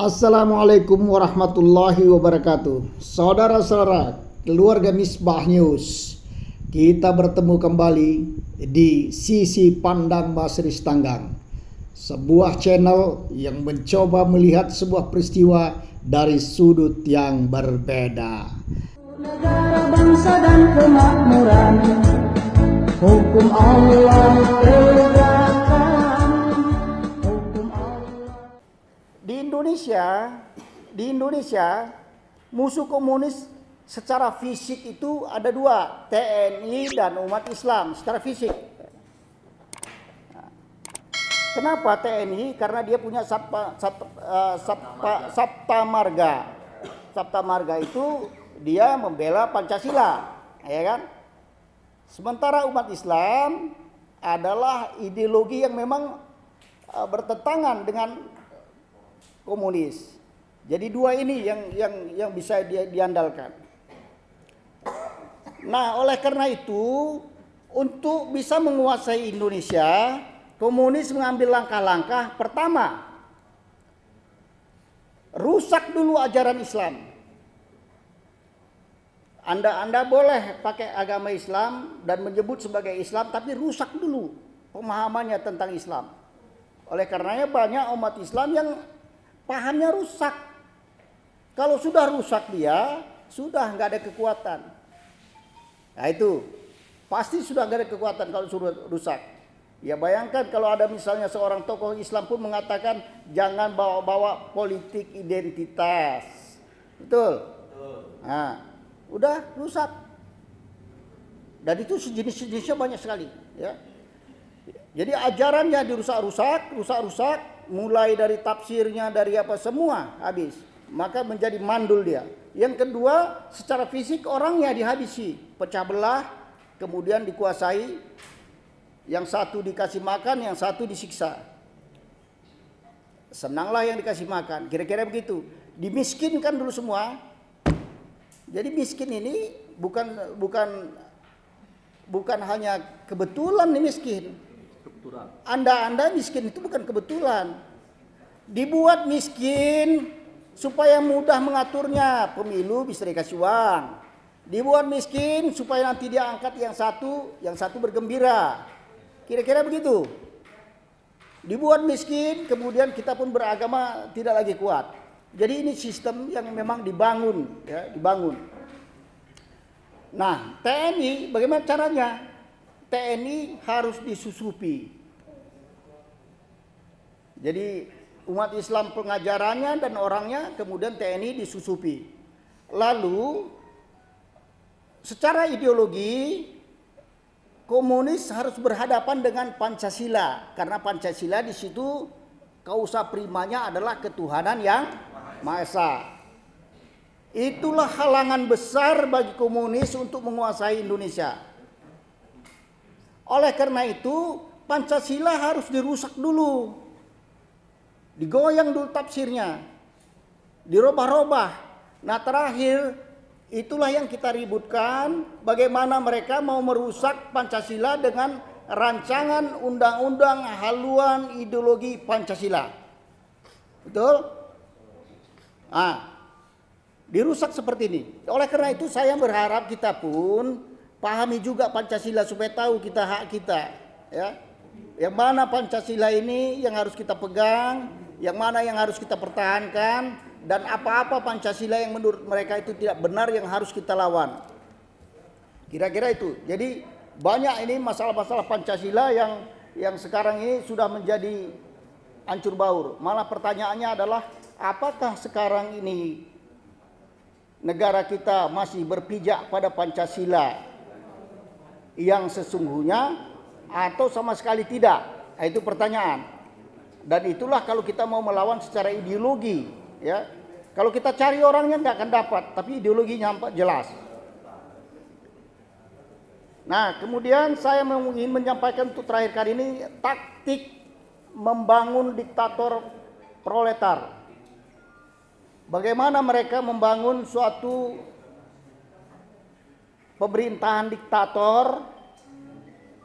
Assalamualaikum warahmatullahi wabarakatuh. Saudara-saudara, keluarga Misbah News, kita bertemu kembali di Sisi Pandang Basri Tanggang, sebuah channel yang mencoba melihat sebuah peristiwa dari sudut yang berbeda. Negara, bangsa dan kemakmuran, hukum Allah tegakkan, hukum Allah. Di Indonesia, musuh komunis secara fisik itu ada dua, TNI dan umat Islam secara fisik. Kenapa TNI? Karena dia punya Sabta Marga. Sabta Marga itu dia membela Pancasila, ya kan? Sementara umat Islam adalah ideologi yang memang bertentangan dengan komunis. Jadi dua ini yang bisa diandalkan. Nah, oleh karena itu, untuk bisa menguasai Indonesia, komunis mengambil langkah-langkah. Pertama, rusak dulu ajaran Islam. Anda boleh pakai agama Islam dan menyebut sebagai Islam, tapi rusak dulu pemahamannya tentang Islam. Oleh karenanya banyak umat Islam yang pahamnya rusak. Kalau sudah rusak dia, sudah nggak ada kekuatan. Nah itu, pasti sudah nggak ada kekuatan kalau sudah rusak. Ya bayangkan kalau ada misalnya seorang tokoh Islam pun mengatakan jangan bawa-bawa politik identitas. Betul? Nah, udah rusak. Dan itu sejenis-jenisnya banyak sekali. Ya. Jadi ajarannya dirusak-rusak, mulai dari tafsirnya, dari apa semua habis. Maka menjadi mandul dia. Yang kedua, secara fisik orangnya dihabisi, pecah belah, kemudian dikuasai. Yang satu dikasih makan, yang satu disiksa. Senanglah yang dikasih makan, kira-kira begitu. Dimiskinkan dulu semua. Jadi miskin ini bukan hanya kebetulan nih miskin. Anda miskin itu bukan kebetulan. Dibuat miskin supaya mudah mengaturnya. Pemilu bisa dikasih uang. Dibuat miskin supaya nanti dia angkat yang satu bergembira. Kira-kira begitu. Dibuat miskin, kemudian kita pun beragama tidak lagi kuat. Jadi ini sistem yang memang dibangun. Nah, TNI bagaimana caranya? TNI harus disusupi. Jadi umat Islam pengajarannya dan orangnya, kemudian TNI disusupi. Lalu secara ideologi komunis harus berhadapan dengan Pancasila, karena Pancasila di situ kausa primanya adalah ketuhanan yang Maha Esa. Itulah halangan besar bagi komunis untuk menguasai Indonesia. Oleh karena itu, Pancasila harus dirusak dulu. Digoyang dulu tafsirnya. Dirubah-rubah. Nah, terakhir itulah yang kita ributkan, bagaimana mereka mau merusak Pancasila dengan rancangan undang-undang haluan ideologi Pancasila. Betul? Nah, dirusak seperti ini. Oleh karena itu saya berharap kita pun pahami juga Pancasila supaya tahu kita hak kita. Ya. Yang mana Pancasila ini yang harus kita pegang, yang mana yang harus kita pertahankan, dan apa-apa Pancasila yang menurut mereka itu tidak benar yang harus kita lawan. Kira-kira itu. Jadi banyak ini masalah-masalah Pancasila yang sekarang ini sudah menjadi hancur baur. Malah pertanyaannya adalah apakah sekarang ini negara kita masih berpijak pada Pancasila yang sesungguhnya atau sama sekali tidak? Nah, itu pertanyaan. Dan itulah kalau kita mau melawan secara ideologi, ya. Kalau kita cari orangnya nggak akan dapat, tapi ideologinya jelas. Nah, kemudian saya ingin menyampaikan untuk terakhir kali ini taktik membangun diktator proletar. Bagaimana mereka membangun suatu pemerintahan diktator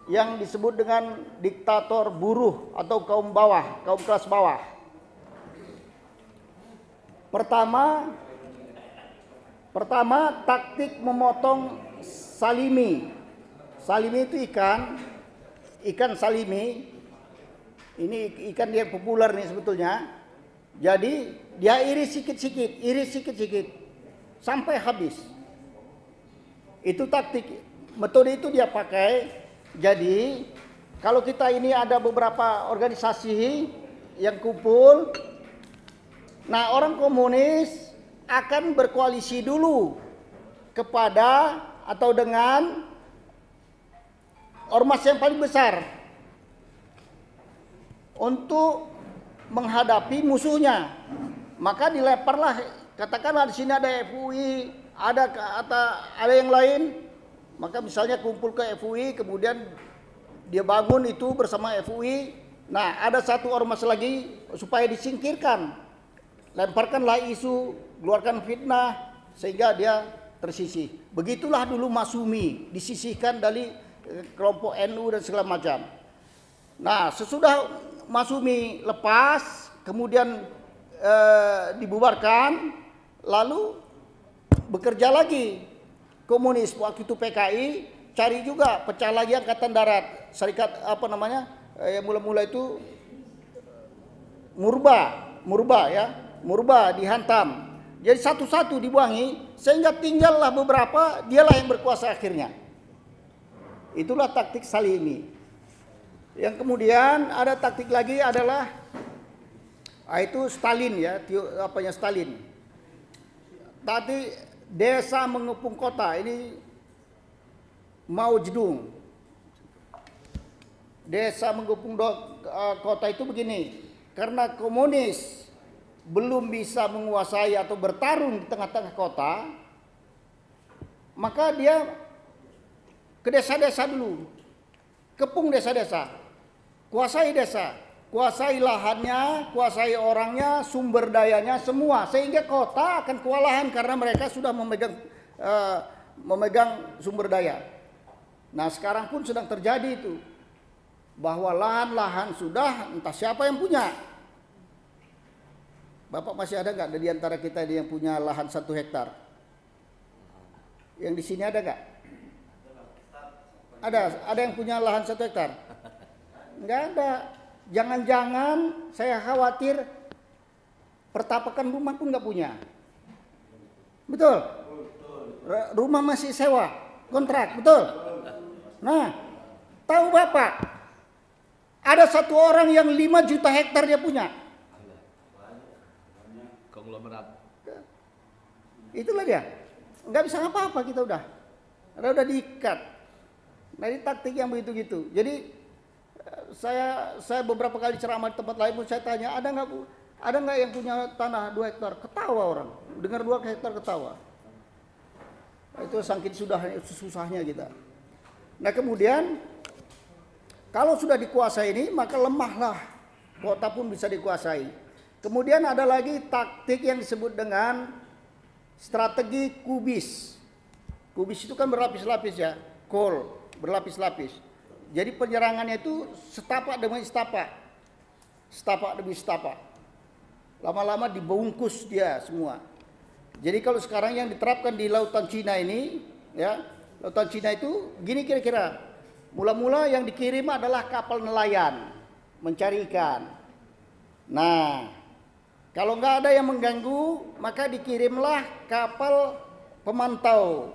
yang disebut dengan diktator buruh atau kaum bawah, kaum kelas bawah. Pertama taktik memotong salimi. Salimi itu ikan salimi. Ini ikan dia populer nih sebetulnya. Jadi dia iris sikit-sikit sampai habis. Itu taktik, metode itu dia pakai. Jadi kalau kita ini ada beberapa organisasi yang kumpul, nah orang komunis akan berkoalisi dulu kepada atau dengan ormas yang paling besar untuk menghadapi musuhnya. Maka dileparlah, katakanlah di sini ada FUI, ada yang lain, maka misalnya kumpul ke FUI, kemudian dia bangun itu bersama FUI. Nah, ada satu ormas lagi supaya disingkirkan, lemparkanlah isu, keluarkan fitnah sehingga dia tersisih. Begitulah dulu Masyumi disisihkan dari kelompok NU dan segala macam. Nah, sesudah Masyumi lepas, kemudian dibubarkan, lalu bekerja lagi komunis. Waktu itu PKI cari juga pecah lagi Angkatan Darat, serikat yang mula-mula itu Murba dihantam. Jadi satu-satu dibuangi sehingga tinggallah beberapa, dialah yang berkuasa akhirnya. Itulah taktik Salimi. Yang kemudian ada taktik lagi adalah itu Stalin ya, Stalin. Tadi desa mengepung kota, ini Mao Zedong. Desa mengepung kota itu begini, karena komunis belum bisa menguasai atau bertarung di tengah-tengah kota, maka dia ke desa-desa dulu, kepung desa-desa, kuasai desa, kuasai lahannya, kuasai orangnya, sumber dayanya semua, sehingga kota akan kewalahan karena mereka sudah memegang sumber daya. Nah, sekarang pun sedang terjadi itu, bahwa lahan-lahan sudah entah siapa yang punya. Bapak masih ada nggak di antara kita yang punya lahan 1 hektar? Yang di sini ada nggak? Ada yang punya lahan 1 hektar? Nggak ada. Jangan-jangan saya khawatir pertapakan rumah pun nggak punya. Betul? Rumah masih sewa, kontrak, betul? Nah, tahu Bapak, ada satu orang yang 5 juta hektar dia punya. Konglomerat. Itulah dia. Nggak bisa apa-apa kita udah diikat. Nah, ini taktik yang begitu-gitu. Jadi saya beberapa kali ceramah di tempat lain pun saya tanya, ada nggak yang punya tanah 2 hektar? Ketawa orang. Dengar 2 hektar ketawa. Itu saking susahnya kita. Nah, kemudian kalau sudah dikuasai ini, maka lemahlah kota pun bisa dikuasai. Kemudian ada lagi taktik yang disebut dengan strategi kubis. Kubis itu kan berlapis-lapis ya, berlapis-lapis. Jadi penyerangannya itu setapak demi setapak, setapak demi setapak. Lama-lama dibungkus dia semua. Jadi kalau sekarang yang diterapkan di Lautan Cina ini, ya, Lautan Cina itu gini kira-kira. Mula-mula yang dikirim adalah kapal nelayan mencari ikan. Nah, kalau nggak ada yang mengganggu, maka dikirimlah kapal pemantau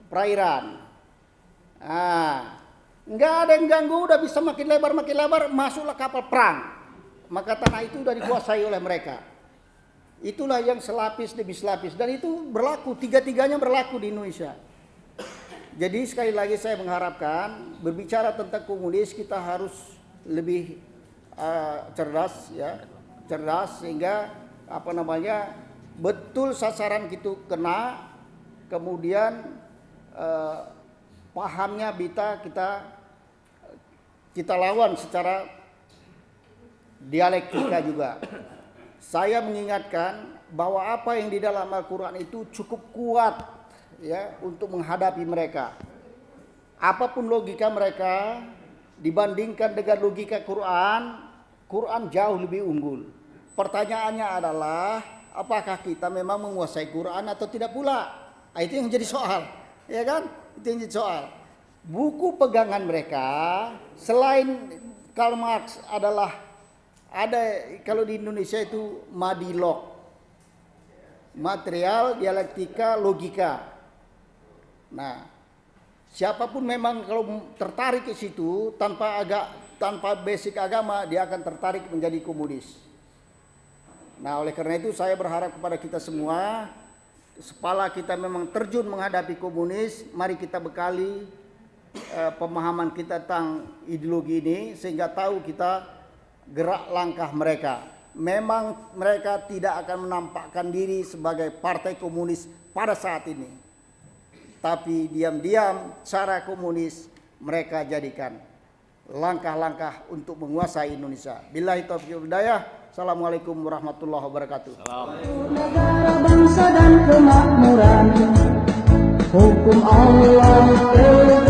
perairan. Nah, nggak ada yang ganggu, udah bisa makin lebar, masuklah kapal perang. Maka tanah itu sudah dikuasai oleh mereka. Itulah yang selapis demi selapis. Dan itu berlaku, tiga-tiganya berlaku di Indonesia. Jadi sekali lagi saya mengharapkan, berbicara tentang komunis kita harus lebih cerdas ya. Cerdas sehingga betul sasaran gitu kena, kemudian pahamnya kita lawan secara dialektika juga. Saya mengingatkan bahwa apa yang di dalam Al-Quran itu cukup kuat ya untuk menghadapi mereka. Apapun logika mereka dibandingkan dengan logika Quran jauh lebih unggul. Pertanyaannya adalah apakah kita memang menguasai Quran atau tidak pula? Nah, itu yang jadi soal, ya kan? Itu yang jadi soal. Buku pegangan mereka selain Karl Marx ada kalau di Indonesia itu Madilog, material, dialektika, logika. Nah, siapapun memang kalau tertarik ke situ tanpa basic agama, dia akan tertarik menjadi komunis. Nah, oleh karena itu saya berharap kepada kita semua, kepala kita memang terjun menghadapi komunis, mari kita bekali pemahaman kita tentang ideologi ini sehingga tahu kita gerak langkah mereka. Memang mereka tidak akan menampakkan diri sebagai partai komunis pada saat ini, tapi diam-diam cara komunis mereka jadikan langkah-langkah untuk menguasai Indonesia. Billahi taufiq wal hidayah. Assalamualaikum warahmatullahi wabarakatuh. Negara bangsa dan kemakmuran, hukum Allah tegak.